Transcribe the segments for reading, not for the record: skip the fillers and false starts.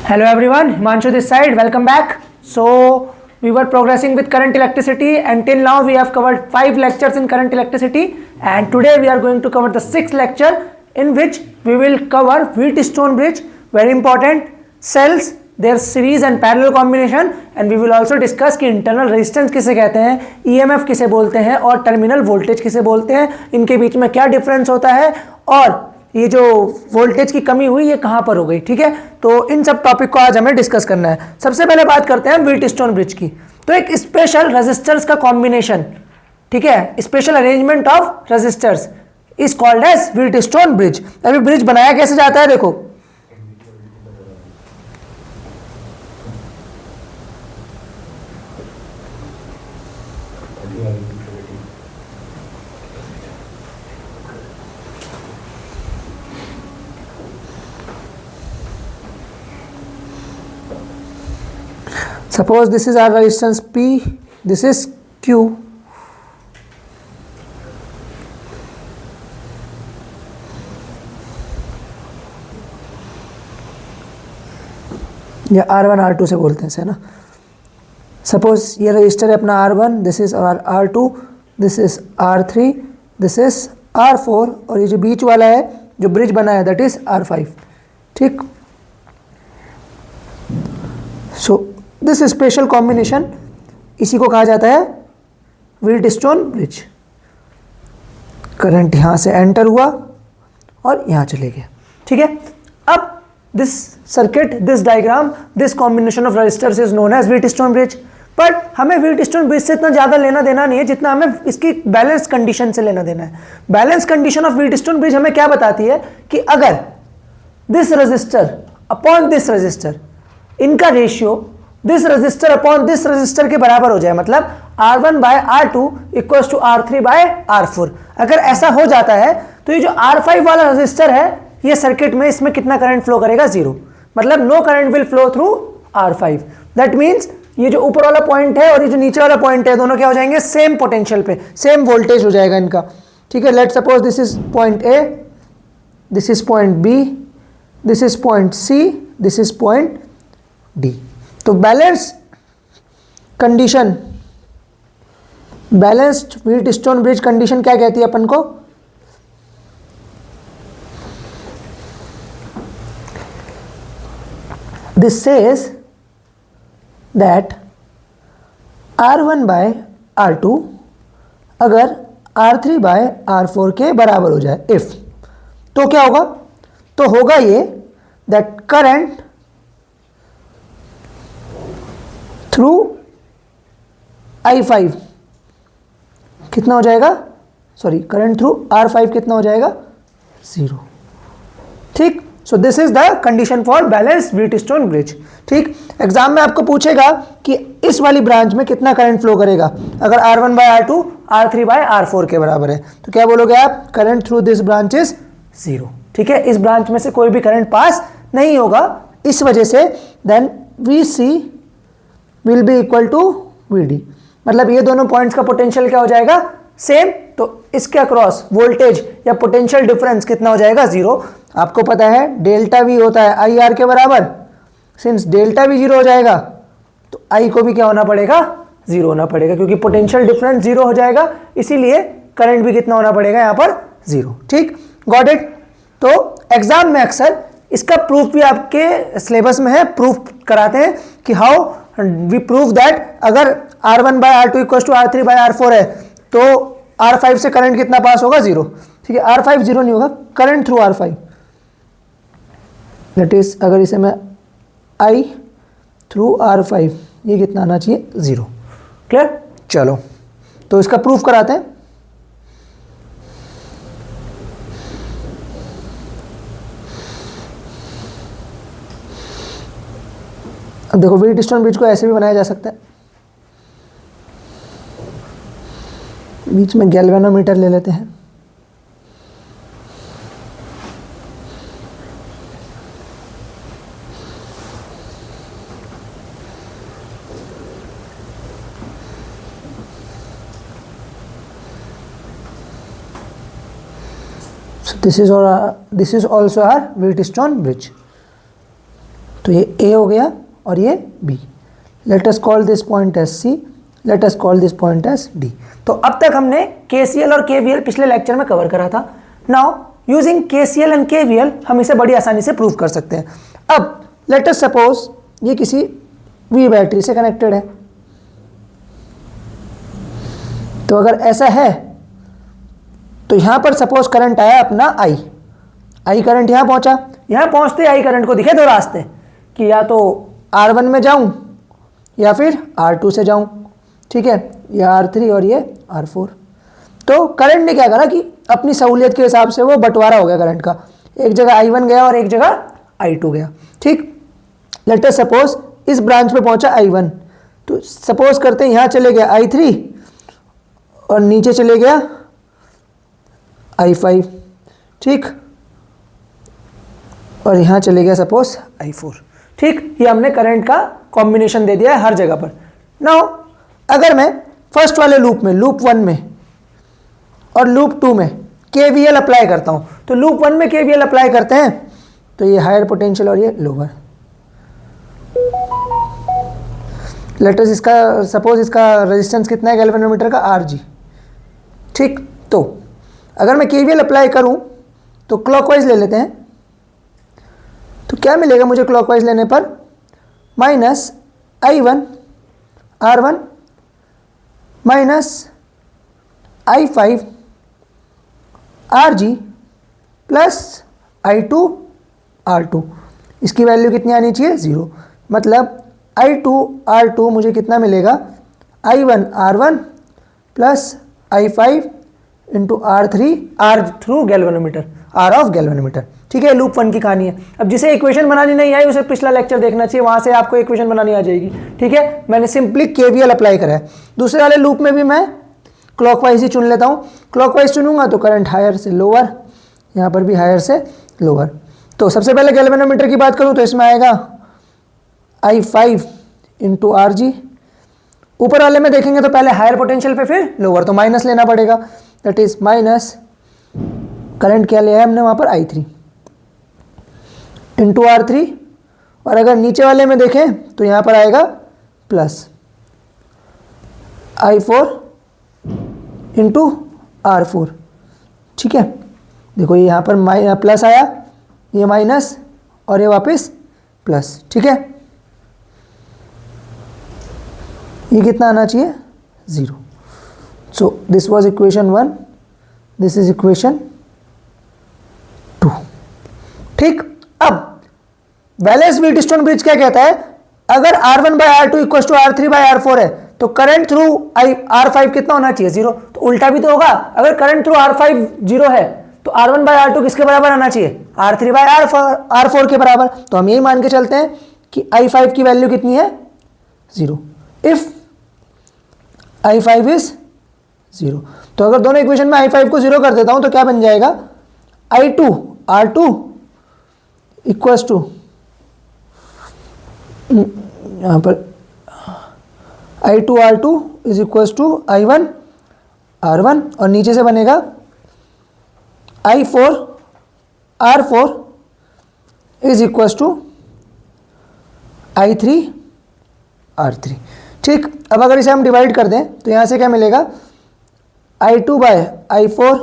Hello everyone, Himanshu this side, welcome back. So we were progressing with current electricity and till now we have covered 5 lectures in current electricity, and today we are going to cover the 6th lecture in which we will cover Wheatstone bridge, very important, cells, their series and parallel combination, and we will also discuss कि internal resistance किसे कहते हैं, EMF किसे बोलते हैं और terminal voltage किसे बोलते हैं, इनके बीच में क्या difference होता है और ये जो वोल्टेज की कमी हुई ये कहाँ पर हो गई। ठीक है, तो इन सब टॉपिक को आज हमें डिस्कस करना है। सबसे पहले बात करते हैं व्हीटस्टोन ब्रिज की। तो एक स्पेशल रेजिस्टर्स का कॉम्बिनेशन, ठीक है, special arrangement of resistors is called as Wheatstone bridge. अभी ब्रिज बनाया कैसे जाता है, देखो suppose this is our resistance P, this is Q, या R1 R2 से बोलते हैं इसे ना। सपोज ये रजिस्टर है अपना R1, this is R2, this is R3, this is R4 और ये जो बीच वाला है जो ब्रिज बना है दैट इज R5। ठीक, सो दिस स्पेशल कॉम्बिनेशन इसी को कहा जाता है व्हीटस्टोन ब्रिज। करंट यहाँ से एंटर हुआ और यहाँ चले गया। ठीक है, अब this circuit, this diagram, this combination of resistors is known as Wheatstone bridge. But हमें व्हीटस्टोन ब्रिज से इतना ज़्यादा लेना देना नहीं है जितना हमें इसकी बैलेंस कंडीशन से लेना देना है। Balance condition of Wheatstone bridge हमें क्या बताती है कि अगर this resistor upon this resistor, इनका ratio this resistor upon this resistor के बराबर हो जाए, मतलब R1 by R2 equals to R3 by R4, अगर ऐसा हो जाता है तो ये जो R5 वाला रजिस्टर है ये सर्किट में इसमें कितना करंट फ्लो करेगा, 0, मतलब no current will flow through R5। That means ये जो ऊपर वाला पॉइंट है और ये जो नीचे वाला पॉइंट है दोनों क्या हो जाएंगे, सेम पोटेंशियल पे, सेम वोल्टेज हो जाएगा इनका। ठीक है, let suppose this is point A, this is point B, this is point C, this is point D। तो balance condition, balanced Wheatstone bridge condition क्या कहती है अपन को, this says that R1 by R2 अगर R3 बाय R4 के बराबर हो जाए, इफ, तो क्या होगा, तो होगा ये दैट करंट थ्रू I5 कितना हो जाएगा, सॉरी करंट थ्रू R5 कितना हो जाएगा, 0। ठीक, सो this is the condition for balance Wheatstone bridge. ठीक, एग्जाम में आपको पूछेगा कि इस वाली ब्रांच में कितना करंट फ्लो करेगा अगर R1 by R2 R3 by R4 के बराबर है, तो क्या बोलोगे आप, current through this branch is 0। ठीक है, इस ब्रांच में से कोई भी करंट पास नहीं होगा, इस वजह से then VC will be equal to VD, मतलब ये दोनों पॉइंट्स का पोटेंशियल क्या हो जाएगा, सेम, तो इसके अक्रॉस वोल्टेज या पोटेंशियल डिफरेंस कितना हो जाएगा, 0। आपको पता है डेल्टा V होता है IR के बराबर, सिंस डेल्टा V 0 हो जाएगा तो I को भी क्या होना पड़ेगा, 0 होना पड़ेगा, क्योंकि पोटेंशियल डिफरेंस 0 हो जाएगा, इसीलिए करंट भी कितना होना पड़ेगा यहाँ पर, 0। ठीक, गॉट इट। तो एग्जाम में अक्सर इसका प्रूफ भी आपके सिलेबस में है, प्रूफ कराते हैं कि हाउ वी प्रूव दैट अगर R1 by R2 equals to R3 by R4 है तो R5 से करंट कितना पास होगा, 0। ठीक है, R5 0 नहीं होगा, current through R5, that is अगर इसे मैं I थ्रू R5 ये कितना आना चाहिए, 0। क्लियर, चलो तो इसका प्रूफ कराते हैं। अब देखो व्हीटस्टोन ब्रिज को ऐसे भी बनाया जा सकता है, बीच में गैल्वेनोमीटर ले लेते हैं, so this is also our Wheatstone bridge. तो ये A हो गया और ये B. Let us call this point as C. Let us call this point as D. तो अब तक हमने KCL और KVL पिछले लेक्चर में कवर करा था. Now using KCL and KVL हम इसे बड़ी आसानी से प्रूव कर सकते हैं. अब लेट अस सपोज ये किसी V बैटरी से कनेक्टेड है. तो अगर ऐसा है तो यहां पर सपोज करंट आया अपना I करंट यहां पहुंचा. यहां पहुंचते I करंट को दिखे दो रास्ते कि या तो R1 में जाऊं या फिर R2 से जाऊं. ठीक है, ये R3 और ये R4. तो करंट ने क्या करा कि अपनी सहूलियत के हिसाब से वो बंटवारा हो गया करंट का. एक जगह I1 गया और एक जगह I2 गया. ठीक, लेट अस सपोज इस ब्रांच पे पहुंचा I1. तो सपोज करते हैं यहां चले गया I3 और नीचे चले गया I5. ठीक, और यहां चले गया सपोज I4. ठीक, ये हमने करंट का कॉम्बिनेशन दे दिया है हर जगह पर. नाउ अगर मैं फर्स्ट वाले लूप में, लूप 1 में और लूप 2 में KVL अप्लाई करता हूं, तो लूप 1 में KVL अप्लाई करते हैं तो ये हायर पोटेंशियल और ये लोअर. लेट अस इसका सपोज इसका रेजिस्टेंस कितना है गैल्वेनोमीटर का, RG. ठीक, तो अगर मैं KVL अप्लाई करूं तो क्लॉकवाइज ले लेते हैं. तो क्या मिलेगा मुझे क्लॉकवाइज लेने पर? Minus I1 R1 minus I5 RG plus I2 R2. इसकी वैल्यू कितनी आनी चाहिए? 0. मतलब I2 R2 मुझे कितना मिलेगा? I1 R1 plus I5 into R3 R through galvanometer, R of galvanometer. ठीक है, लूप 1 की कहानी है. अब जिसे इक्वेशन बनानी नहीं आई उसे पिछला लेक्चर देखना चाहिए, वहां से आपको इक्वेशन बनानी आ जाएगी. ठीक है, मैंने सिंपली KVL अप्लाई करा है. दूसरे वाले लूप में भी मैं क्लॉकवाइज ही चुन लेता हूँ. क्लॉकवाइज चुनूंगा तो करंट हायर से लोअर, यहाँ पर भी हायर से लोअर. तो सबसे पहले गैल्वेनोमीटर की बात करूँ तो इसमें आएगा I5 इंटू RG. ऊपर वाले में देखेंगे तो पहले हायर पोटेंशियल पे फिर लोअर, तो माइनस लेना पड़ेगा. दैट इज माइनस करंट क्या लिया है हमने वहाँ पर I3 इंटू R3. और अगर नीचे वाले में देखें तो यहाँ पर आएगा प्लस I4 इंटू R4. ठीक है, देखो ये यहाँ पर प्लस आया, ये माइनस और ये वापस प्लस. ठीक है, ये कितना आना चाहिए? 0. सो this was equation 1, this is equation 2. ठीक, अब बैलेंस व्हीटस्टोन ब्रिज क्या कहता है? अगर R1 by R2 equal to R3 by R4 है तो करंट थ्रू R5 कितना होना चाहिए? 0. तो उल्टा भी तो होगा, अगर करंट थ्रू R5 0 है तो R1 बाय R2 किसके बराबर आना चाहिए? R3 बाय R4 के बराबर. तो हम यही मान के चलते हैं कि I5 की वैल्यू कितनी है? 0. If I5 is 0. तो अगर दोनों इक्वेशन में I5 को 0 कर देता हूं तो क्या बन जाएगा? I2 R2 इक्वल्स टू, यहां पर I2 R2 is equals to I1 R1 और नीचे से बनेगा I4 R4 is equals to I3 R3. ठीक, अब अगर इसे हम डिवाइड कर दें तो यहाँ से क्या मिलेगा? I2 bye I4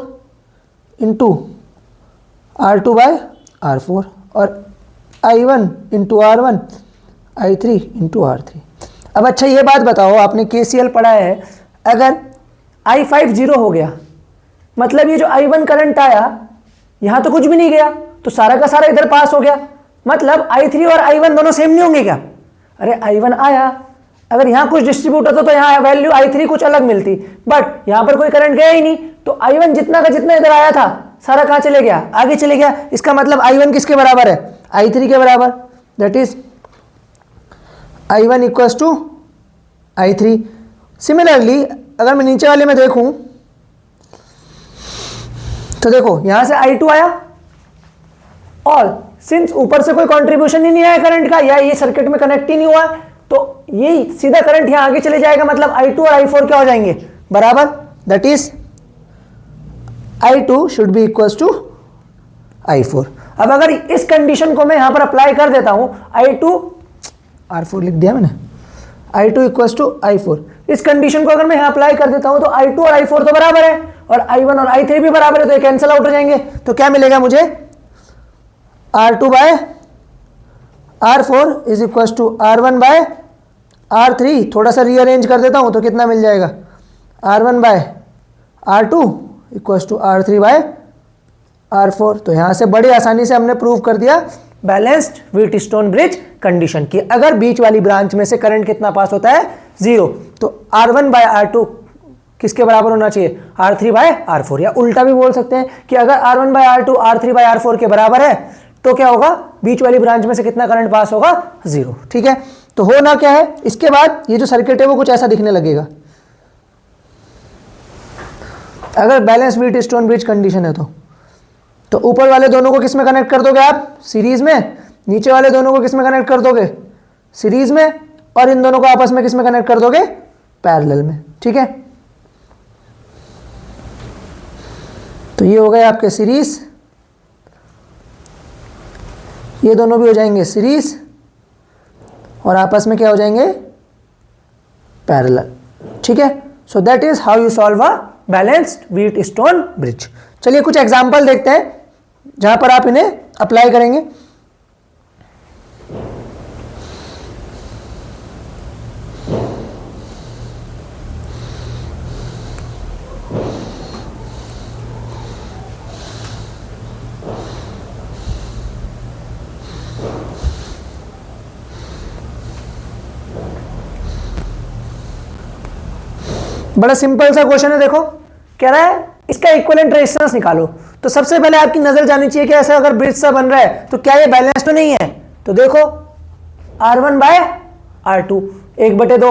into R2 by R4 और I1 into R1 I3 into R3. अब अच्छा ये बात बताओ, आपने KCL पढ़ा है, अगर I5 0 हो गया मतलब ये जो I1 करंट आया यहाँ तो कुछ भी नहीं गया, तो सारा का सारा इधर पास हो गया, मतलब I3 और I1 दोनों सेम नहीं होंगे क्या? अरे I1 आया, अगर यहाँ कुछ डिस्ट्रीब्यूट होता तो यहाँ वैल्यू I3 कुछ अलग मिलती, बट यहाँ पर कोई करंट गया ही नहीं, तो I1 जितना का जितना इधर आया था सारा कहाँ चले गया? आगे चले गया. इसका मतलब I1 किसके बराबर है? I3 के बराबर. That is I1 equals to I3. Similarly अगर मैं नीचे वाले में देखूं तो देखो यहां से I2 आया और सिंस ऊपर से कोई कंट्रीब्यूशन ही नहीं आया करंट का, या ये सर्किट में कनेक्ट ही नहीं हुआ, तो ये सीधा करंट यहां आगे चले जाएगा, मतलब I2 और I4 क्या हो जाएंगे? बराबर. That is I2 should be equals to I4. अब अगर इस कंडीशन को मैं यहां पर अप्लाई कर देता हूं, I2 R4 लिख दिया मैंने, I2 इक्वल्स टू I4, इस कंडीशन को अगर मैं यहां अप्लाई कर देता हूं तो I2 और I4 तो बराबर है और I1 और I3 भी बराबर है, तो ये कैंसिल आउट हो जाएंगे। तो क्या मिलेगा मुझे, R2 by R4 is equals to R1 by R3, थोड़ा सा रीअरेंज कर देता हूं तो कितना मिल जाएगा, R1 by R2 equals to R3 by R4। तो यहां से बड़ी आसानी से हमने प्रूव कर दिया बैलेंस्ड व्हीटस्टोन ब्रिज कंडीशन की। अगर बीच वाली ब्रांच में से करंट कितना पास होता है, 0, तो R1 बाय R2 किसके बराबर होना चाहिए, R3 बाय R4। या उल्टा भी बोल सकते हैं कि अगर R1 by R2 R3 by R4 के बराबर है तो क्या होगा, बीच वाली ब्रांच में से कितना करंट पास होगा, 0। ठीक है, तो होना क्या है, इसके बाद ये जो सर्किट है वो कुछ ऐसा दिखने लगेगा। अगर बैलेंस व्हीटस्टोन ब्रिज कंडीशन है तो ऊपर वाले दोनों को किस में कनेक्ट कर दोगे आप, सीरीज में, नीचे वाले दोनों को किस में कनेक्ट कर दोगे, सीरीज में, और इन दोनों को आपस में किस में कनेक्ट कर दोगे, पैरेलल में। ठीक है, तो ये हो गए आपके सीरीज, ये दोनों भी हो जाएंगे सीरीज और आपस में क्या हो जाएंगे, पैरेलल। ठीक है, so that is how you solve a balanced Wheatstone bridge. चलिए कुछ एग्जांपल देखते हैं जहां पर आप इन्हें अप्लाई करेंगे। बड़ा सिंपल सा क्वेश्चन है, देखो कह रहा है इसका इक्विवेलेंट रेजिस्टेंस निकालो। तो सबसे पहले आपकी नजर जानी चाहिए कि ऐसा अगर ब्रिज सा बन रहा है तो क्या ये बैलेंस तो नहीं है। तो देखो R1 by R2 1/2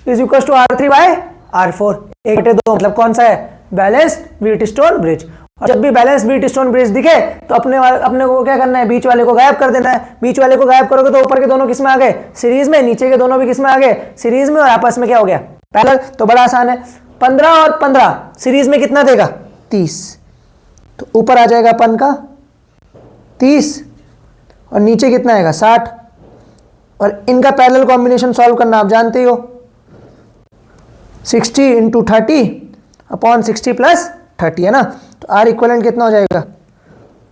is equal to R3 by R4 1/2, मतलब कौन सा है, बैलेंस्ड व्हीटस्टोन ब्रिज। और जब भी बैलेंस व्हीटस्टोन ब्रिज दिखे तो अपने को क्या करना है, बीच वाले को गायब कर देना है। बीच वाले को गायब करोगे तो ऊपर के दोनों किस में आ गए, सीरीज में, नीचे के दोनों भी किस में आ गए, सीरीज में, और आपस में क्या हो गया, पैरेलल। तो बड़ा आसान है, 15 और 15 सीरीज में कितना देगा, 30, तो ऊपर आ जाएगा अपन का 30 और नीचे कितना आएगा 60। और इनका पैरेलल कॉम्बिनेशन सॉल्व करना आप जानते ही हो, 60 इंटू 30 अपॉन 60 प्लस 30 है ना। तो आर इक्वलेंट कितना हो जाएगा,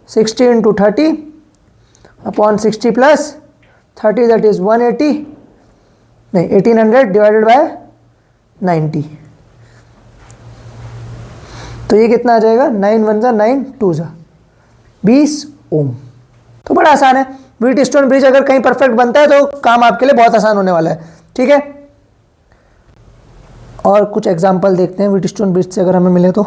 60 into 30 upon 60 plus 30 that is 180, नहीं 1800 डिवाइडेड बाय 90। तो ये कितना आ जाएगा, 9 1 जा 9 2 जा 20 ओम। तो बड़ा आसान है, व्हीटस्टोन ब्रिज अगर कहीं परफेक्ट बनता है तो काम आपके लिए बहुत आसान होने वाला है। ठीक है, और कुछ एग्जांपल देखते हैं व्हीटस्टोन ब्रिज से अगर हमें मिले तो।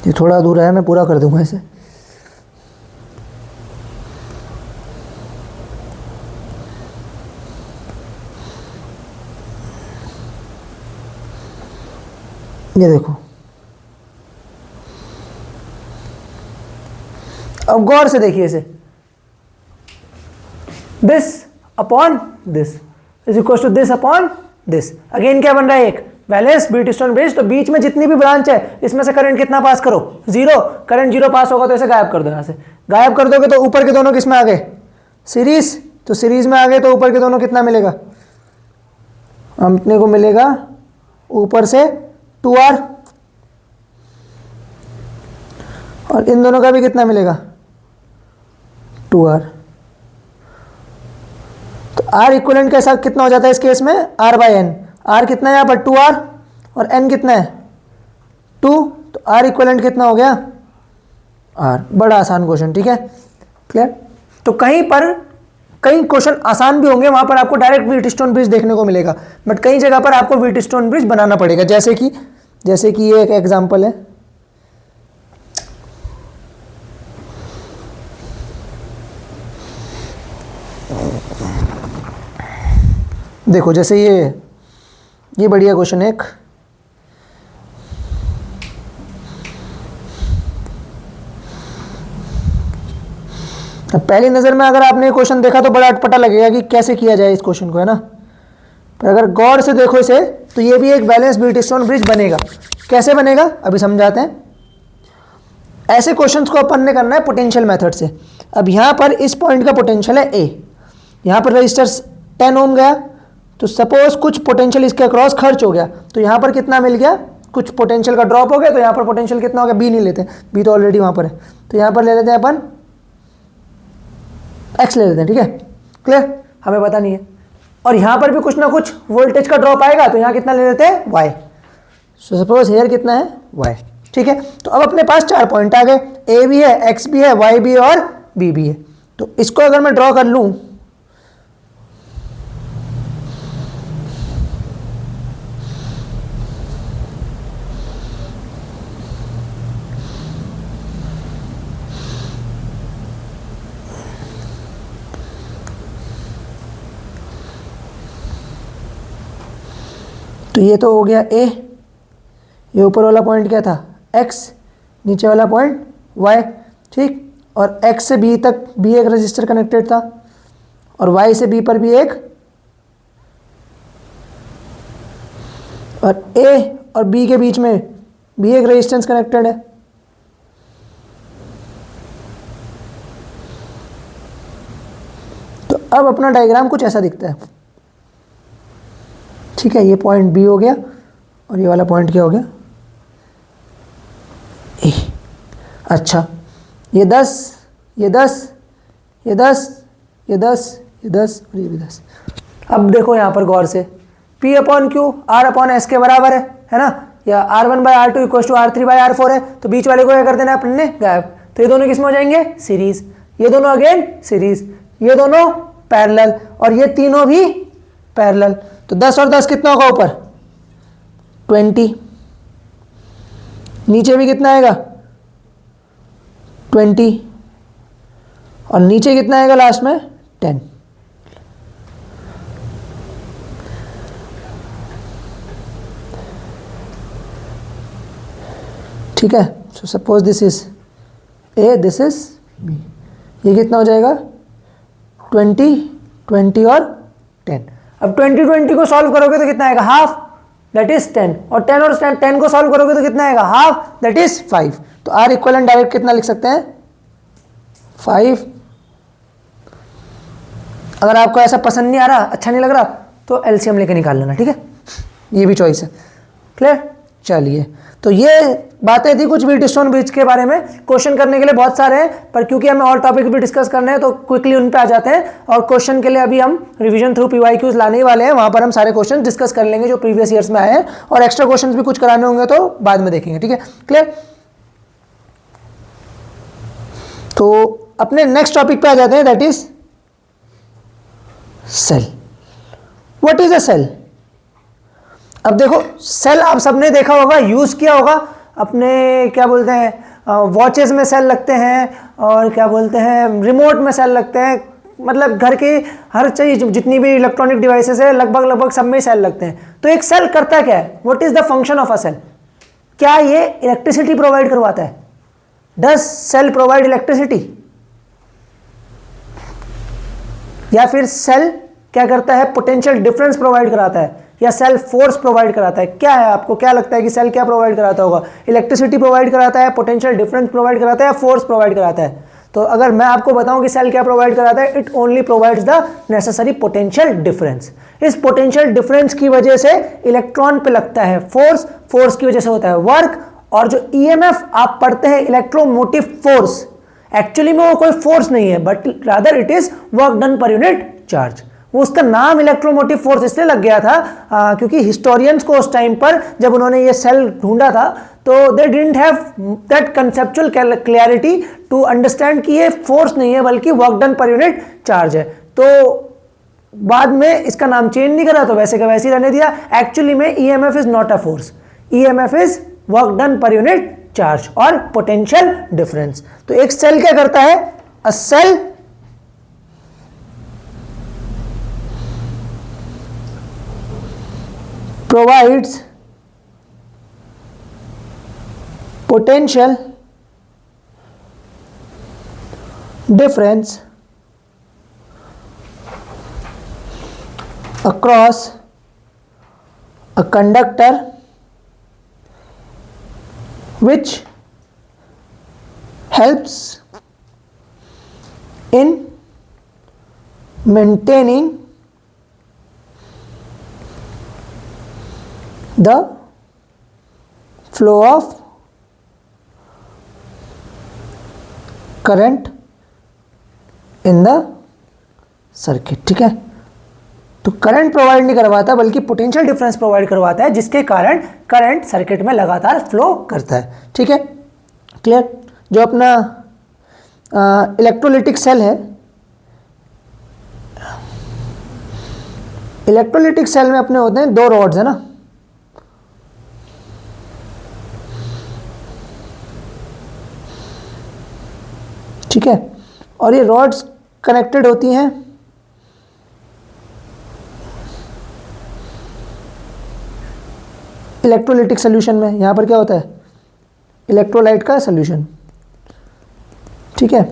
ये थोड़ा अधूरा है, मैं पूरा कर दूंगा इसे। ये देखो, अब गौर से देखिए इसे, this upon this is equal to this upon this. Again क्या बन रहा है, एक बैलेंस व्हीटस्टोन ब्रिज। तो बीच में जितनी भी ब्रांच है इसमें से करंट कितना पास करो, 0। करंट 0 पास होगा तो इसे गायब कर दो, यहाँ से गायब कर दोगे तो ऊपर के दोनों किस में आ गए, सीरीज। तो सीरीज में आ गए तो ऊपर के दोनों कितना मिलेगा, अपने को मिलेगा ऊपर से 2R और इन दोनों का भी कितना मिलेगा, 2R। तो R इक्विवेलेंट के साथ कितना हो जाता है इस केस में, R बाय N। R कितना है यहाँ पर 2R और N कितना है 2, तो R इक्विवेलेंट कितना हो गया R। बड़ा आसान क्वेश्चन, ठीक है, क्लियर। तो कहीं पर कई क्वेश्चन आसान भी होंगे, वहां पर आपको डायरेक्ट व्हीटस्टोन ब्रिज देखने को मिलेगा, बट कई जगह पर आपको व्हीटस्टोन ब्रिज बनाना पड़ेगा। जैसे कि ये एक एग्जांपल है, देखो जैसे ये बढ़िया क्वेश्चन है एक, अब पहली नज़र में अगर आपने क्वेश्चन देखा तो बड़ा अटपटा लगेगा कि कैसे किया जाए इस क्वेश्चन को, है ना। पर अगर गौर से देखो इसे तो ये भी एक बैलेंस व्हीटस्टोन ब्रिज बनेगा। कैसे बनेगा अभी समझाते हैं। ऐसे क्वेश्चंस को अपन ने करना है पोटेंशियल मेथड से। अब यहाँ पर इस पॉइंट का पोटेंशियल है ए, यहाँ पर रजिस्टर 10 ओम गया, तो सपोज कुछ पोटेंशियल इसके अक्रॉस खर्च हो गया, तो यहाँ पर कितना मिल गया, कुछ पोटेंशियल का ड्रॉप हो गया, तो यहाँ पर पोटेंशियल कितना हो गया, बी नहीं लेते, बी तो ऑलरेडी वहाँ पर है, तो यहाँ पर ले लेते हैं अपन एक्स ले लेते हैं, ठीक है, क्लियर, हमें पता नहीं है। और यहाँ पर भी कुछ ना कुछ वोल्टेज का ड्रॉप आएगा, तो यहाँ कितना ले लेते हैं वाई। सो सपोज हेयर कितना है वाई, ठीक है। तो अब अपने पास 4 पॉइंट आ गए, ए भी है, एक्स भी है, वाई भी है और बी भी है। तो इसको अगर मैं ड्रॉ कर लूँ, तो ये तो हो गया ए, ये ऊपर वाला पॉइंट क्या था x, नीचे वाला पॉइंट y, ठीक। और x से b तक भी एक रजिस्टर कनेक्टेड था, और y से b पर भी एक, और a और b के बीच में भी एक रेजिस्टेंस कनेक्टेड है। तो अब अपना डायग्राम कुछ ऐसा दिखता है, ठीक है। ये पॉइंट बी हो गया और ये वाला पॉइंट क्या हो गया ए। अच्छा, ये 10, ये 10, ये 10, ये 10, ये 10 और ये भी 10। अब देखो यहाँ पर गौर से, P upon Q R upon S के बराबर है ना, या R1 by R2 equal to R3 by R4 है, तो बीच वाले को क्या कर देना है अपन ने, गायब। तो ये दोनों किस में हो जाएंगे, सीरीज, ये दोनों अगेन सीरीज, ये दोनों पैरेलल, और ये तीनों भी पैरेलल। तो 10 और 10 कितना होगा ऊपर 20, नीचे भी कितना आएगा 20, और नीचे कितना आएगा लास्ट में 10। ठीक है। So suppose this is A, this is B, ये कितना हो जाएगा 20, 20 और 10। अब 20 20 को सॉल्व करोगे तो कितना आएगा हाफ, दैट इज 10, और 10 और 10 को सॉल्व करोगे तो कितना आएगा हाफ, दैट इज 5। तो आर इक्वलेंट डायरेक्ट कितना लिख सकते हैं 5। अगर आपको ऐसा पसंद नहीं आ रहा, अच्छा नहीं लग रहा, तो एलसीएम लेके निकाल लेना, ठीक है, ये भी चॉइस है, क्लियर। चलिए, तो ये बातें थी कुछ व्हीटस्टोन ब्रिज के बारे में। क्वेश्चन करने के लिए बहुत सारे हैं, पर क्योंकि हमें और टॉपिक भी डिस्कस करने हैं तो क्विकली उन पे आ जाते हैं। और क्वेश्चन के लिए अभी हम रिवीजन थ्रू पीवाईक्यूज लाने ही वाले हैं, वहां पर हम सारे क्वेश्चन डिस्कस कर लेंगे जो प्रीवियस ईयर्स में आए हैं, और एक्स्ट्रा क्वेश्चन भी कुछ कराने होंगे तो बाद में देखेंगे, ठीक है, क्लियर। तो अपने नेक्स्ट टॉपिक पे आ जाते हैं, that is cell. What is a cell? अब देखो, सेल आप सबने देखा होगा, यूज किया होगा, अपने क्या बोलते हैं वॉचेस में सेल लगते हैं, और क्या बोलते हैं रिमोट में सेल लगते हैं, मतलब घर की हर चीज जितनी भी इलेक्ट्रॉनिक डिवाइसेस है लगभग सब में सेल लगते हैं। तो एक सेल करता क्या है, what is the function of a cell? क्या ये इलेक्ट्रिसिटी प्रोवाइड करवाता है? Does cell provide electricity? या फिर सेल क्या करता है, पोटेंशियल डिफरेंस प्रोवाइड कराता है, या सेल फोर्स प्रोवाइड कराता है? क्या है, आपको क्या लगता है कि सेल क्या प्रोवाइड कराता होगा? इलेक्ट्रिसिटी प्रोवाइड कराता है, पोटेंशियल डिफरेंस प्रोवाइड कराता है, या फोर्स प्रोवाइड कराता है? तो अगर मैं आपको बताऊं कि सेल क्या प्रोवाइड कराता है, it only provides the necessary potential difference. इस पोटेंशियल डिफरेंस की वजह से इलेक्ट्रॉन पे लगता है फोर्स, फोर्स की वजह से होता है वर्क, और जो ईएमएफ आप पढ़ते हैं इलेक्ट्रोमोटिव फोर्स, एक्चुअली में वो कोई फोर्स नहीं है, but rather it is work done per unit charge. वो उसका नाम इलेक्ट्रोमोटिव फोर्स इसलिए लग गया था क्योंकि हिस्टोरियंस को उस टाइम पर जब उन्होंने ये सेल ढूंढा था तो they didn't have that conceptual clarity to understand कि ये फोर्स नहीं है बल्कि work done per unit charge है। तो बाद में इसका नाम चेंज नहीं करा, तो वैसे का वैसे ही रहने दिया। एक्चुअली में EMF is not a force, EMF is work done per unit charge और पोटेंशियल डिफरेंस। तो एक सेल क्या करता है, अ cell provides potential difference across a conductor which helps in maintaining the flow of current in the circuit. ठीक है, तो current provide नहीं करवाता बल्कि पोटेंशियल डिफरेंस प्रोवाइड करवाता है, जिसके कारण करंट सर्किट में लगातार फ्लो करता है। ठीक है, क्लियर। जो अपना इलेक्ट्रोलिटिक सेल है, इलेक्ट्रोलिटिक सेल में अपने होते हैं दो रॉड्स, है ना। ठीक है, और ये रॉड्स कनेक्टेड होती हैं इलेक्ट्रोलिटिक सॉल्यूशन में। यहां पर क्या होता है, इलेक्ट्रोलाइट का सॉल्यूशन। ठीक है,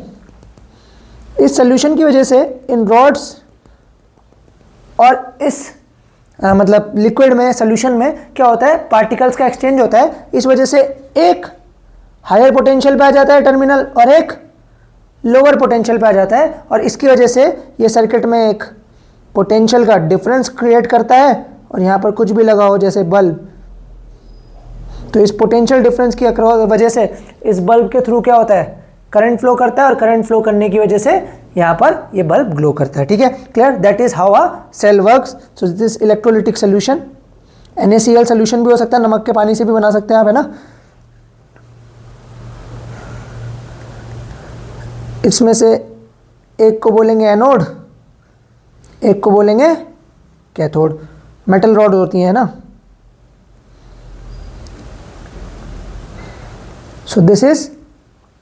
इस सॉल्यूशन की वजह से इन रॉड्स और इस मतलब लिक्विड में, सॉल्यूशन में क्या होता है, पार्टिकल्स का एक्सचेंज होता है। इस वजह से एक हायर पोटेंशियल पे आ जाता है टर्मिनल और एक लोअर पोटेंशियल पे आ जाता है, और इसकी वजह से ये सर्किट में एक पोटेंशियल का डिफरेंस क्रिएट करता है। और यहाँ पर कुछ भी लगा हो जैसे बल्ब, तो इस पोटेंशियल डिफरेंस की वजह से इस बल्ब के थ्रू क्या होता है, करंट फ्लो करता है, और करंट फ्लो करने की वजह से यहाँ पर ये बल्ब ग्लो करता है। ठीक है, clear. That is how a cell works. So this electrolytic solution, NaCl solution भी हो सकता है, नमक के पानी से भी बना सकते हैं आप, है ना। इसमें से एक को बोलेंगे एनोड, एक को बोलेंगे कैथोड। मेटल रॉड होती है ना। So this is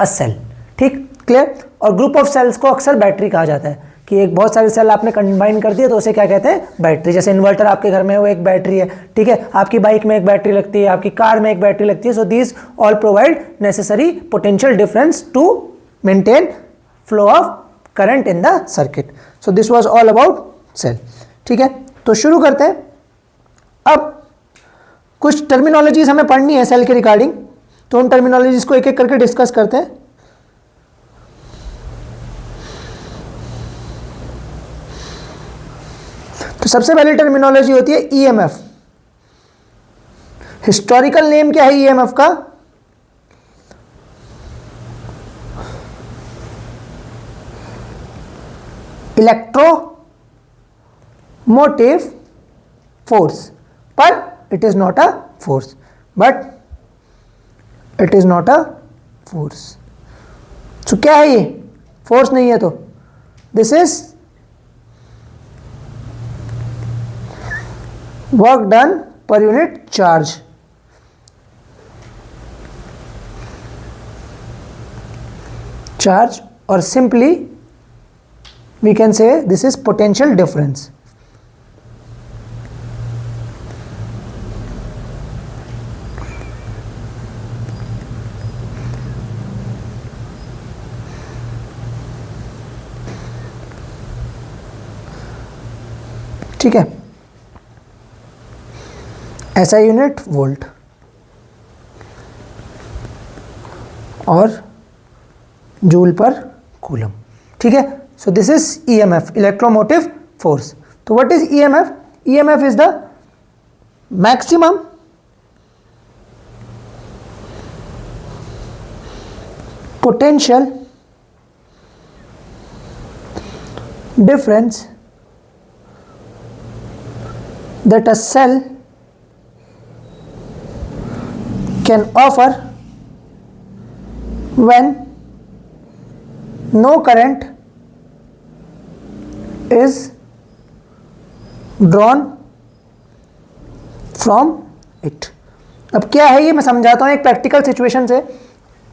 a cell. ठीक, क्लियर। और ग्रुप ऑफ सेल्स को अक्सर बैटरी कहा जाता है, कि एक बहुत सारे सेल आपने कंबाइन कर दिए तो उसे क्या कहते हैं, बैटरी। जैसे इन्वर्टर आपके घर में है, वो एक बैटरी है। ठीक है, आपकी बाइक में एक बैटरी लगती है, आपकी कार में एक बैटरी लगती है। So these all provide necessary potential difference to maintain flow of current in the circuit. So this was all about cell. ठीक है, तो शुरू करते हैं। अब कुछ टर्मिनोलॉजीज हमें पढ़नी है सेल के रिगार्डिंग, तो उन टर्मिनोलॉजीज को एक एक करके डिस्कस करते हैं। तो सबसे पहली टर्मिनोलॉजी होती है EMF। हिस्टोरिकल नेम क्या है EMF का, इलेक्ट्रोमोटिव फोर्स, पर it is not a force, but it is not a force. तो क्या है ये, फोर्स नहीं है, तो this is work done per unit charge. Charge, और simply we can say this is potential difference। ठीक है, ऐसा यूनिट वोल्ट, और जूल पर कूलम। ठीक है, so this is EMF, electromotive force। तो what is EMF? EMF is the maximum potential difference that a cell can offer when no current is drawn from it। अब क्या है ये मैं समझाता हूं एक प्रैक्टिकल सिचुएशन से।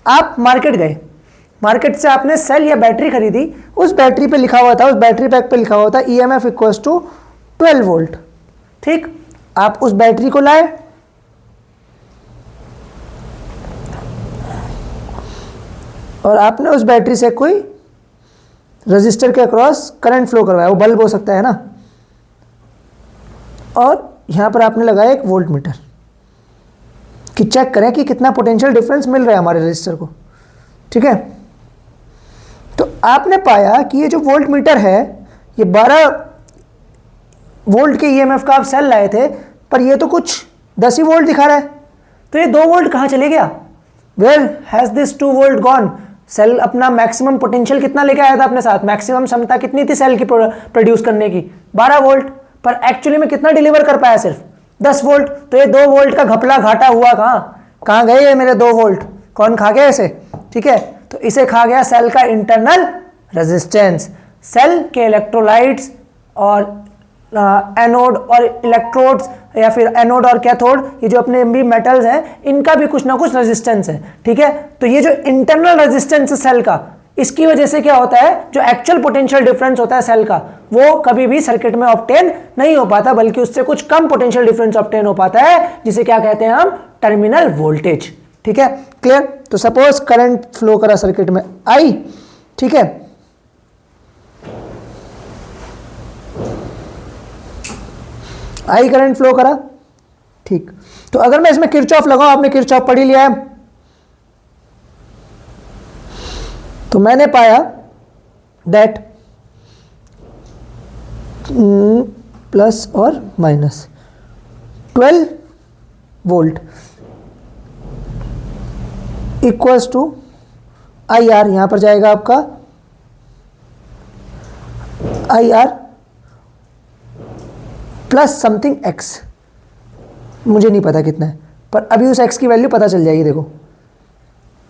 आप मार्केट गए, मार्केट से आपने सेल या बैटरी खरीदी, उस बैटरी पे लिखा हुआ था, उस बैटरी पैक पे लिखा हुआ था EMF इक्वल्स टू 12 वोल्ट। ठीक, आप उस बैटरी को लाए, और आपने उस बैटरी से कोई रजिस्टर के अक्रॉस करंट फ्लो करवाया, वो बल्ब हो सकता है ना, और यहाँ पर आपने लगाया एक वोल्ट मीटर कि चेक करें कि कितना पोटेंशियल डिफरेंस मिल रहा है हमारे रजिस्टर को। ठीक है, तो आपने पाया कि ये जो वोल्ट मीटर है ये 12 वोल्ट के ईएमएफ का आप सेल लाए थे, पर ये तो कुछ 10 ही वोल्ट दिखा रहा है, तो ये 2 वोल्ट कहाँ चले गया? Where has this 2 volt gone? Cell अपना मैक्सिमम पोटेंशियल कितना लेके आया था अपने साथ, मैक्सिमम क्षमता कितनी थी सेल की प्रोड्यूस करने की? 12 वोल्ट, पर एक्चुअली में कितना डिलीवर कर पाया? सिर्फ 10 वोल्ट। तो ये 2 वोल्ट का घपला घाटा हुआ कहाँ गए ये मेरे 2 वोल्ट? कौन खा गया इसे? ठीक है, तो इसे खा गया सेल का इंटरनल रेजिस्टेंस। सेल के इलेक्ट्रोलाइट्स और एनोड और इलेक्ट्रोड्स या फिर एनोड और कैथोड, ये जो अपने भी मेटल्स हैं, इनका भी कुछ ना कुछ रेजिस्टेंस है। ठीक है, तो ये जो इंटरनल रेजिस्टेंस है सेल का, इसकी वजह से क्या होता है, जो एक्चुअल पोटेंशियल डिफरेंस होता है सेल का, वो कभी भी सर्किट में ऑब्टेन नहीं हो पाता, बल्कि उससे कुछ कम पोटेंशियल डिफरेंस ऑब्टेन हो पाता है, जिसे क्या कहते हैं हम? Terminal voltage. ठीक है, क्लियर? तो सपोज करंट फ्लो करा सर्किट में आई, ठीक है, आई करंट फ्लो करा, ठीक। तो अगर मैं इसमें किरचॉफ लगाऊं, आपने किरचॉफ पढ़ ही लिया है, तो मैंने पाया दैट प्लस और minus 12 volt equals to I R, यहां पर जाएगा आपका I R plus something X, मुझे नहीं पता कितना है, पर अभी उस एक्स की वैल्यू पता चल जाएगी। देखो,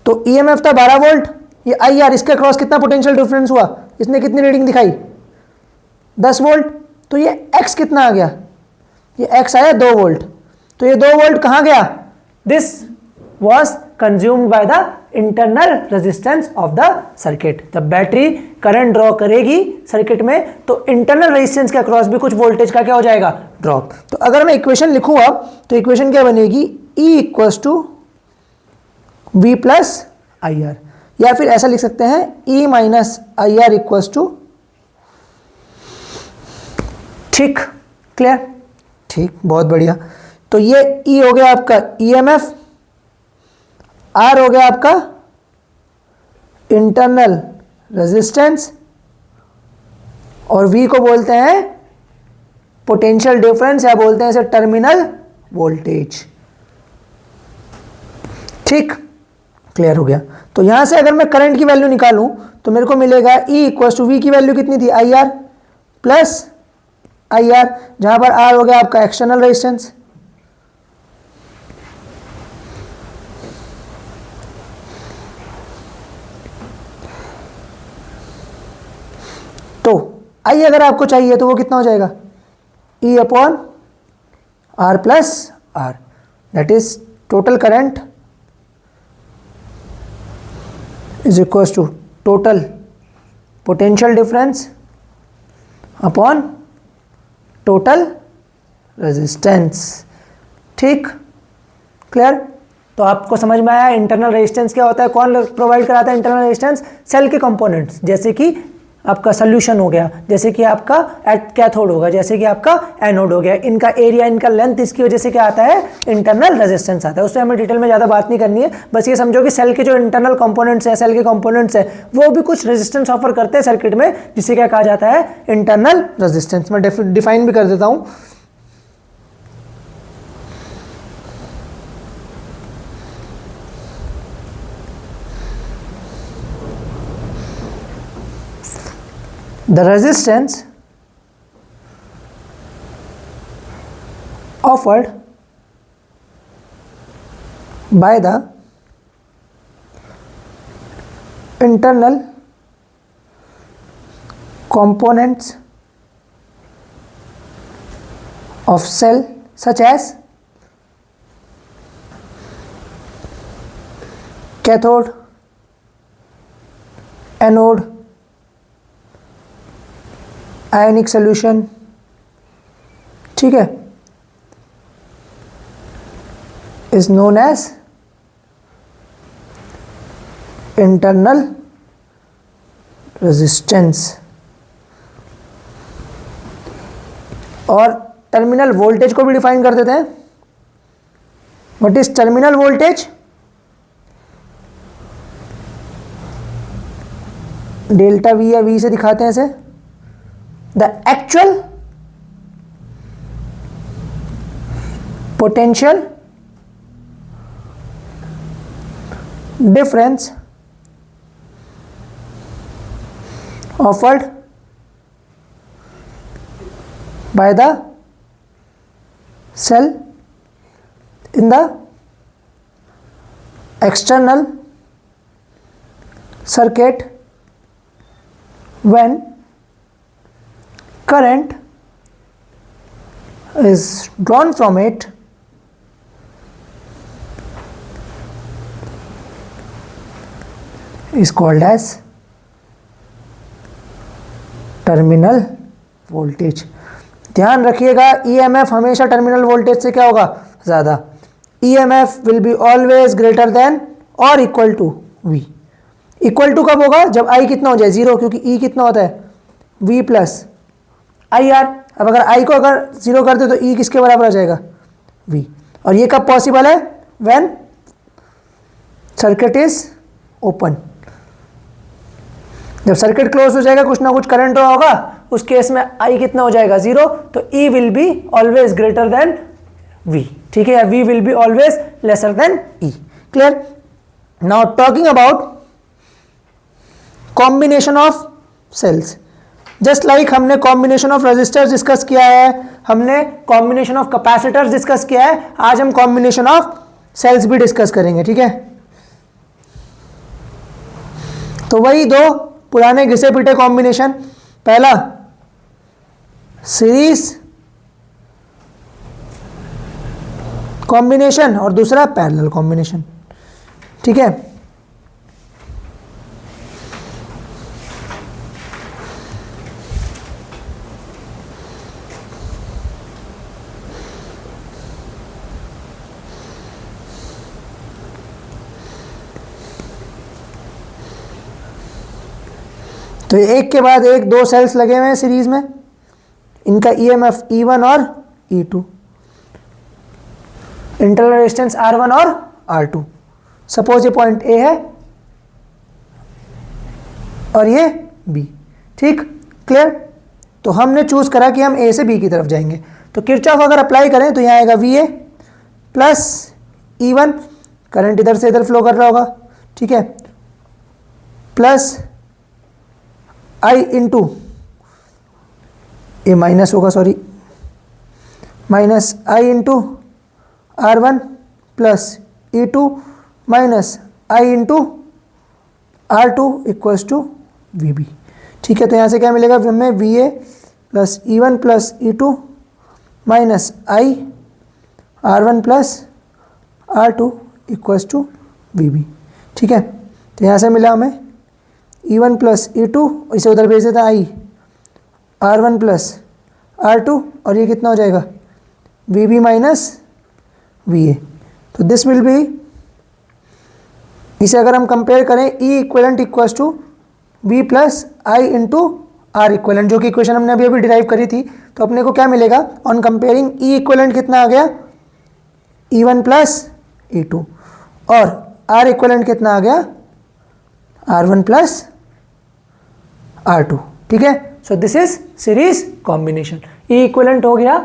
तो ईएमएफ था 12 वोल्ट, ये आई आर, इसके क्रॉस कितना पोटेंशियल डिफरेंस हुआ? इसने कितनी रीडिंग दिखाई? 10 वोल्ट। तो ये एक्स कितना आ गया? ये एक्स आया 2 वोल्ट। तो ये 2 वोल्ट कहां गया? This was consumed by the internal resistance of the circuit। जब बैटरी करंट ड्रॉ करेगी सर्किट में, तो इंटरनल रेजिस्टेंस के अक्रॉस भी कुछ वोल्टेज का क्या हो जाएगा? ड्रॉप। तो अगर मैं इक्वेशन लिखूं अब, तो इक्वेशन क्या बनेगी? E equals to V plus I R, या फिर ऐसा लिख सकते हैं E minus I R equals to, ठीक, क्लियर? ठीक, बहुत बढ़िया। तो ये E हो गया आपका EMF, आर हो गया आपका इंटरनल रेजिस्टेंस, और वी को बोलते हैं पोटेंशियल डिफरेंस, या बोलते हैं इसे टर्मिनल वोल्टेज। ठीक, क्लियर हो गया। तो यहां से अगर मैं करंट की वैल्यू निकालूं, तो मेरे को मिलेगा E इक्वल टू वी की वैल्यू कितनी थी? आई आर प्लस आई आर, जहां पर आर हो गया आपका एक्सटर्नल रेजिस्टेंस, तो आई अगर आपको चाहिए तो वो कितना हो जाएगा? E upon R plus R, that is total current is equal to total potential difference upon total resistance. ठीक, क्लियर? तो आपको समझ में आया इंटरनल रेजिस्टेंस क्या होता है? कौन प्रोवाइड कराता है इंटरनल रेजिस्टेंस? सेल के कंपोनेंट्स, जैसे कि आपका सोल्यूशन हो गया, जैसे कि आपका कैथोड होगा, जैसे कि आपका एनोड हो गया, इनका एरिया, इनका लेंथ, इसकी वजह से क्या आता है? इंटरनल रेजिस्टेंस आता है। उससे हमें डिटेल में ज़्यादा बात नहीं करनी है, बस ये समझो कि सेल के जो इंटरनल कंपोनेंट्स है, सेल के कंपोनेंट्स है, वो भी कुछ रेजिस्टेंस ऑफर करते हैं सर्किट में, जिसे क्या कहा जाता है? Internal resistance. मैं डिफाइन भी कर देता हूँ। The resistance offered by the internal components of cell such as cathode, anode, ionic solution, ठीक है, is known as internal resistance और टर्मिनल वोल्टेज को भी डिफाइन कर देते हैं. What is terminal voltage? Delta V या वी से दिखाते हैं इसे. The actual potential difference offered by the cell in the external circuit when current is drawn from it is called as terminal voltage. ध्यान रखिएगा, ईएमएफ हमेशा terminal voltage से क्या होगा? ज़्यादा. EMF will be always greater than और equal to V. Equal to कब होगा? जब आई कितना हो जाए? 0, क्योंकि ई कितना होता है? V plus I R. अब अगर आई को अगर 0 कर दे तो ई किसके बराबर आ जाएगा? वी. और ये कब पॉसिबल है? When circuit is open. जब सर्किट क्लोज हो जाएगा, कुछ ना कुछ करंट होगा, उस केस में आई कितना हो जाएगा? 0. तो E will be always greater than V. ठीक है, V will be always lesser than E. Clear? Now talking about combination of cells. Just like हमने कॉम्बिनेशन ऑफ रेजिस्टर्स डिस्कस किया है, हमने कॉम्बिनेशन ऑफ कैपेसिटर्स डिस्कस किया है, आज हम कॉम्बिनेशन ऑफ सेल्स भी डिस्कस करेंगे. ठीक है, तो वही दो पुराने घिसे पिटे कॉम्बिनेशन. पहला सीरीज कॉम्बिनेशन और दूसरा पैरेलल कॉम्बिनेशन. ठीक है, तो एक के बाद एक दो सेल्स लगे हुए हैं सीरीज में. इनका ईएमएफ E1 और E2, इंटरनल रेजिस्टेंस R1 और R2. सपोज ये पॉइंट A है और ये B. ठीक, क्लियर? तो हमने चूज करा कि हम A से B की तरफ जाएंगे. तो किरचॉफ अगर अप्लाई करें तो यहाँ आएगा VA प्लस E1, करंट इधर से इधर फ्लो कर रहा होगा. ठीक है, प्लस आई इंटू, ये माइनस होगा, sorry, minus I into R1 plus E2 minus I into R2 equals to VB. ठीक है, तो यहाँ से क्या मिलेगा हमें? VA plus E1 plus E2 minus I R1 plus R2 equals to VB. ठीक है, तो यहाँ से मिला हमें E1 प्लस E2, इसे उधर भेज देता आई R1 प्लस R2, और ये कितना हो जाएगा? VB minus VA. तो दिस विल बी, इसे अगर हम कंपेयर करें, E equivalent equals to V plus I into R equivalent, जो कि इक्वेशन हमने अभी डिराइव करी थी. तो अपने को क्या मिलेगा ऑन कंपेयरिंग? E इक्वलेंट कितना आ गया? E1 प्लस E2, और R इक्वलेंट कितना आ गया? R1 plus R2. ठीक है, सो this is series combination. E equivalent हो गया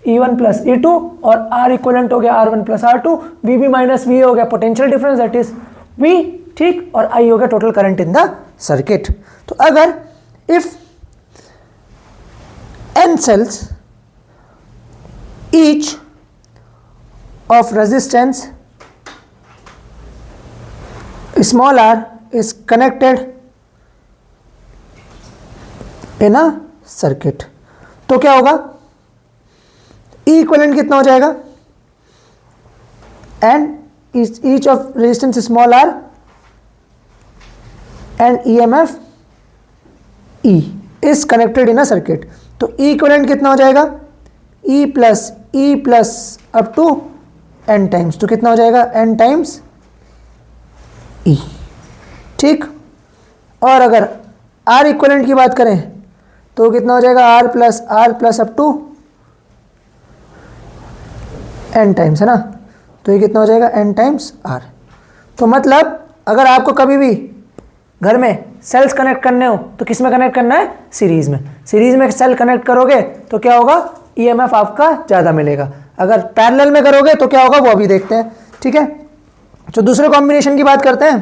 E1 प्लस E2 और R इक्वलेंट हो गया R1 plus R2. VB minus VA हो गया potential difference, that is V. ठीक, और I हो गया total current in the circuit. तो अगर if n cells each of resistance small r is connected in a circuit, तो क्या होगा? E इक्वलेंट कितना हो जाएगा? and each of resistance small r and EMF E is connected in a circuit. तो E equivalent कितना हो जाएगा? E plus up to n times, तो कितना हो जाएगा? n times E. ठीक, और अगर आर इक्वलेंट की बात करें तो कितना हो जाएगा, R plus up to n times, है ना। तो ये कितना हो जाएगा, एन टाइम्स आर। तो मतलब अगर आपको कभी भी घर में सेल्स कनेक्ट करने हो तो किस में कनेक्ट करना है, सीरीज में। सीरीज में सेल कनेक्ट करोगे तो क्या होगा, ईएमएफ आपका ज़्यादा मिलेगा। अगर पैरेलल में करोगे तो क्या होगा वो अभी देखते हैं, ठीक है। तो दूसरे कॉम्बिनेशन की बात करते हैं,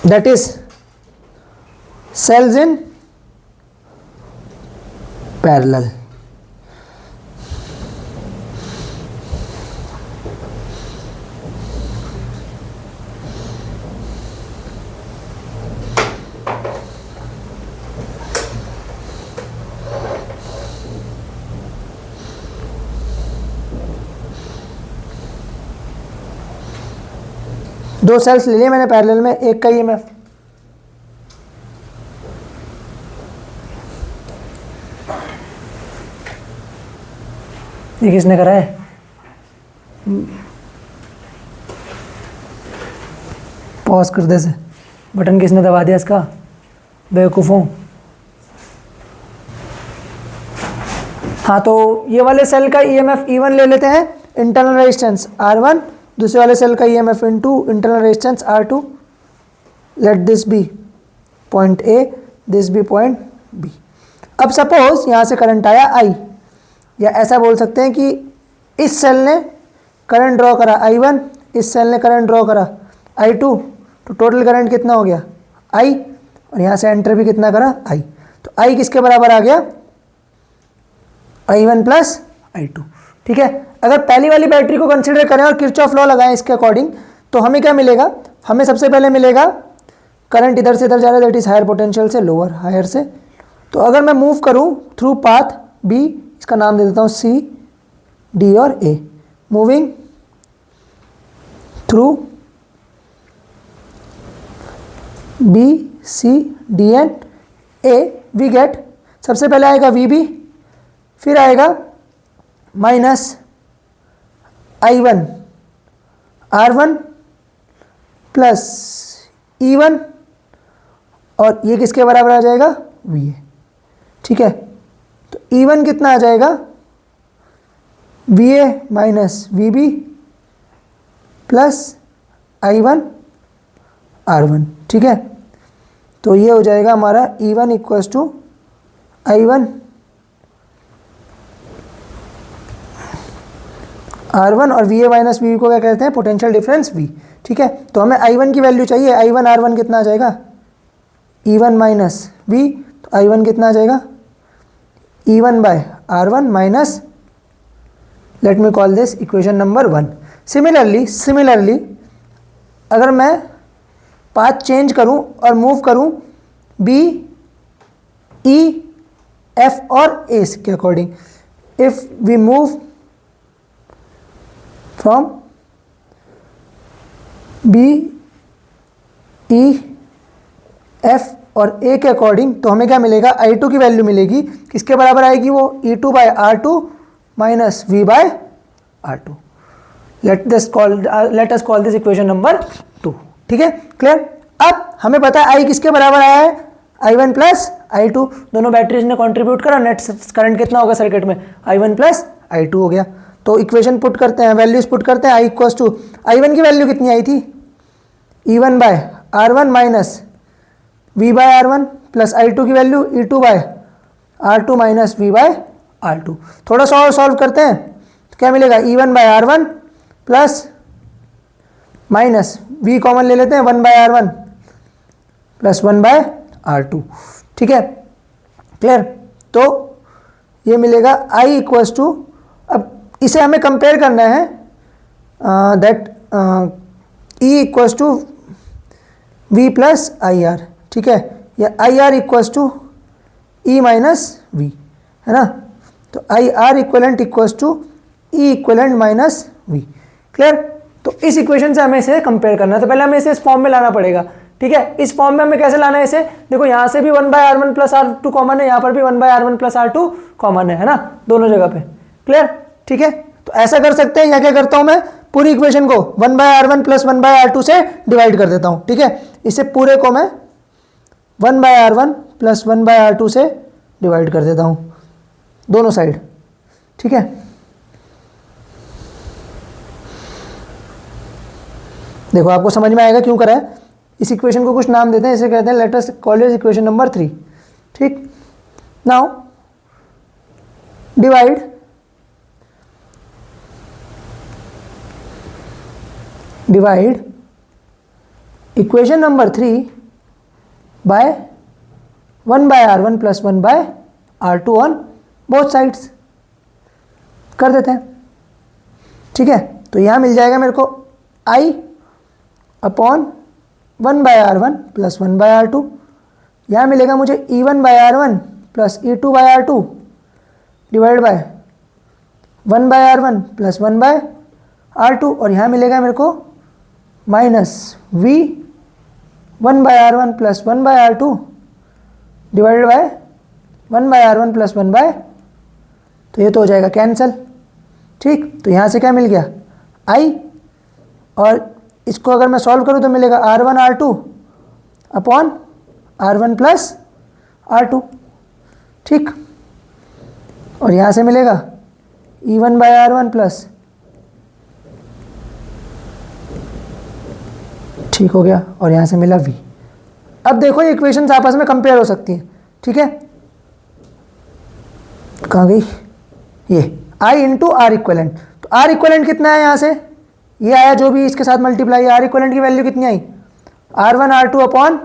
that is cells in parallel. दो सेल्स ले लिए मैंने पैरेलल में, एक का ईएमएफ ये किसने करा है, पॉज कर दे से, बटन किसने दबा दिया इसका, बेवकूफ़ों। हाँ तो ये वाले सेल का ईएमएफ E1 ले लेते हैं, इंटरनल रेजिस्टेंस R1, दूसरे वाले सेल का EMF into internal resistance R2। Let this be point A, this be point B। अब सपोज यहाँ से करंट आया I, या ऐसा बोल सकते हैं कि इस सेल ने करंट ड्रॉ करा I1, इस सेल ने करंट ड्रॉ करा I2, तो टोटल करंट कितना हो गया I, और यहाँ से एंटर भी कितना करा I। तो I किसके बराबर आ गया, I1 प्लस I2, ठीक है। अगर पहली वाली बैटरी को कंसीडर करें और किरचॉफ लॉ लगाएं इसके अकॉर्डिंग, तो हमें क्या मिलेगा, हमें सबसे पहले मिलेगा करंट इधर से इधर जा रहा है, दैट इज हायर पोटेंशियल से लोअर हायर से। तो अगर मैं मूव करूं थ्रू पाथ B, इसका नाम दे देता हूं C, D और A, moving through B, C, D and A, we get, सबसे पहले आएगा VB, फिर आएगा minus I1 R1 plus E1, और ये किसके बराबर आ जाएगा, VA, ठीक है। तो E1 कितना आ जाएगा, VA minus VB plus I1 R1, ठीक है। तो ये हो जाएगा हमारा E1 equals to I1 R1, और VA माइनस VB को क्या कहते हैं, पोटेंशियल डिफरेंस V, ठीक है। तो हमें I1 की वैल्यू चाहिए, I1 R1 कितना आ जाएगा, E1 माइनस V, तो I1 कितना आ जाएगा, E1 by R1 minus, let me call this equation number 1। Similarly अगर मैं पाथ चेंज करूं और मूव करूं B, E, F और A के according, if we move from B, E, F और A के अकॉर्डिंग, तो हमें क्या मिलेगा, I2 की वैल्यू मिलेगी, किसके बराबर आएगी वो, E2 by R2 minus V by R2। Let us call this equation number 2, ठीक है, क्लियर। अब हमें पता है I किसके बराबर आया है, I1 प्लस I2, दोनों बैटरीज ने कंट्रीब्यूट करा, नेट करंट कितना होगा सर्किट में, I1 प्लस I2 हो गया। तो इक्वेशन पुट करते हैं, वैल्यूज पुट करते हैं, I इक्वल्स टू, I1 की वैल्यू कितनी आई थी, E1 by R1 minus V by R1 plus I2 की value E2 by R2 minus V by R2। थोड़ा सा और सॉल्व करते हैं, तो क्या मिलेगा, E1 by R1 plus minus V common ले लेते हैं, 1 bye R1 plus 1 bye R2, ठीक है, क्लियर। तो ये मिलेगा I इक्वल्स टू, अब इसे हमें कंपेयर करना है, that E equals to V plus IR, ठीक है, या IR equals to E minus V, है ना। तो IR equivalent equals to E equivalent minus V, clear. तो इस इक्वेशन से हमें इसे कंपेयर करना है, तो पहले हमें इसे इस फॉर्म में लाना पड़ेगा, ठीक है। इस फॉर्म में हमें कैसे लाना है इसे, देखो यहाँ से भी 1 bye R1 plus R2 common है, यहाँ पर भी 1 bye R1 plus R2 common है ना, दोनों जगह पे, क्लियर, ठीक है। तो ऐसा कर सकते हैं, या क्या करता हूँ मैं, पूरी इक्वेशन को 1 bye R1 plus 1 bye R2 से डिवाइड कर देता हूँ, ठीक है। इसे पूरे को मैं 1/R1 प्लस 1/R2 से डिवाइड कर देता हूँ दोनों साइड, ठीक है। देखो आपको समझ में आएगा क्यों करा है। इस इक्वेशन को कुछ नाम देते हैं, इसे कहते हैं let us call it equation number 3, ठीक। Now divide equation number 3 by 1/R1 plus 1/R2 on both sides कर देते हैं, ठीक है। तो यहाँ मिल जाएगा मेरे को I upon 1/R1 plus 1/R2, यहाँ मिलेगा मुझे E1/R1 plus E2/R2 divide by 1/R1 plus 1/R2, और यहाँ मिलेगा मेरे को minus V 1/R1 plus 1/R2 divided by 1/R1 plus 1/, तो ये तो हो जाएगा कैंसल, ठीक। तो यहाँ से क्या मिल गया I, और इसको अगर मैं सॉल्व करूँ तो मिलेगा R1 R2 upon R1 plus R2, ठीक। और यहाँ से मिलेगा E1/R1 प्लस, ठीक हो गया, और यहाँ से मिला V। अब देखो ये इक्वेशंस आपस में कंपेयर हो सकती हैं, ठीक है। कहाँ गई ये I इंटू आर इक्वलेंट, तो आर इक्वलेंट कितना है यहाँ से, ये आया जो भी इसके साथ मल्टीप्लाई, आर इक्वलेंट की वैल्यू कितनी आई R1 R2 अपॉन,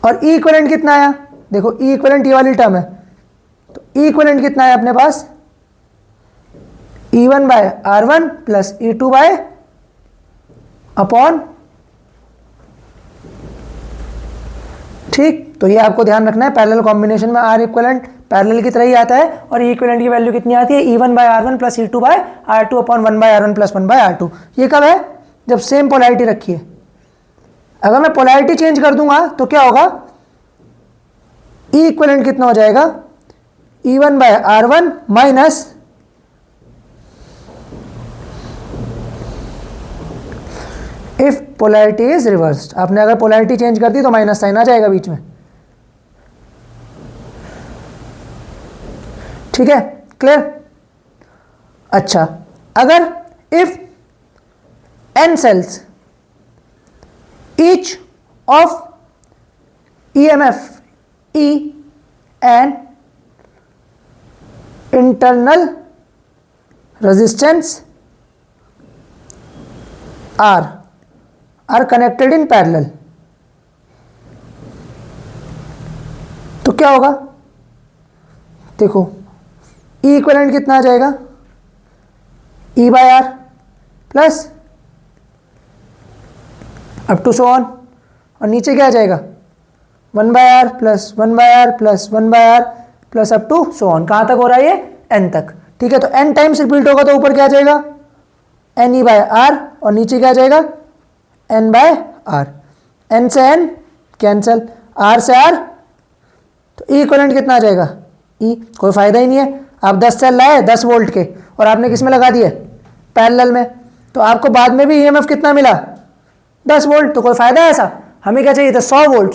और ई इक्वलेंट कितना आया, देखो ई इक्वलेंट ये वाली टर्म है, तो ई इक्वलेंट कितना है अपने पास E1/R1 प्लस E2/ अपॉन, ठीक। तो ये आपको ध्यान रखना है, पैरेलल कॉम्बिनेशन में आर इक्वलेंट पैरेलल की तरह ही आता है, और ई इक्वलेंट की वैल्यू कितनी आती है E1/R1 plus E2/R2 upon 1/R1 plus 1/R2। ये कब है, जब सेम पोलैरिटी रखी है। अगर मैं पोलैरिटी चेंज कर दूंगा तो क्या होगा, ई इक्वलेंट कितना हो जाएगा E1/R1 minus if polarity is reversed. आपने अगर पोलैरिटी चेंज कर दी तो माइनस साइन आ जाएगा बीच में, ठीक है, क्लियर। अच्छा, अगर if n cells each of EMF E and internal resistance R are connected in parallel, तो क्या होगा, देखो E इक्वलेंट कितना आ जाएगा E/R plus up to so on, और नीचे क्या आ जाएगा 1/R plus 1/R plus 1/R plus up to so on. कहाँ तक हो रहा है ये, n तक, ठीक है। तो n टाइम्स रिपीट होगा तो ऊपर क्या आ जाएगा NE/R, और नीचे क्या आ जाएगा N/R। n से n कैंसल, R से R, तो E इक्वलेंट कितना आ जाएगा E, कोई फायदा ही नहीं है। आप 10 सेल लाए 10 वोल्ट के, और आपने किस में लगा दिए पैरेलल में, तो आपको बाद में भी EMF कितना मिला 10 वोल्ट, तो कोई फायदा है ऐसा। हमें क्या चाहिए था 100 वोल्ट।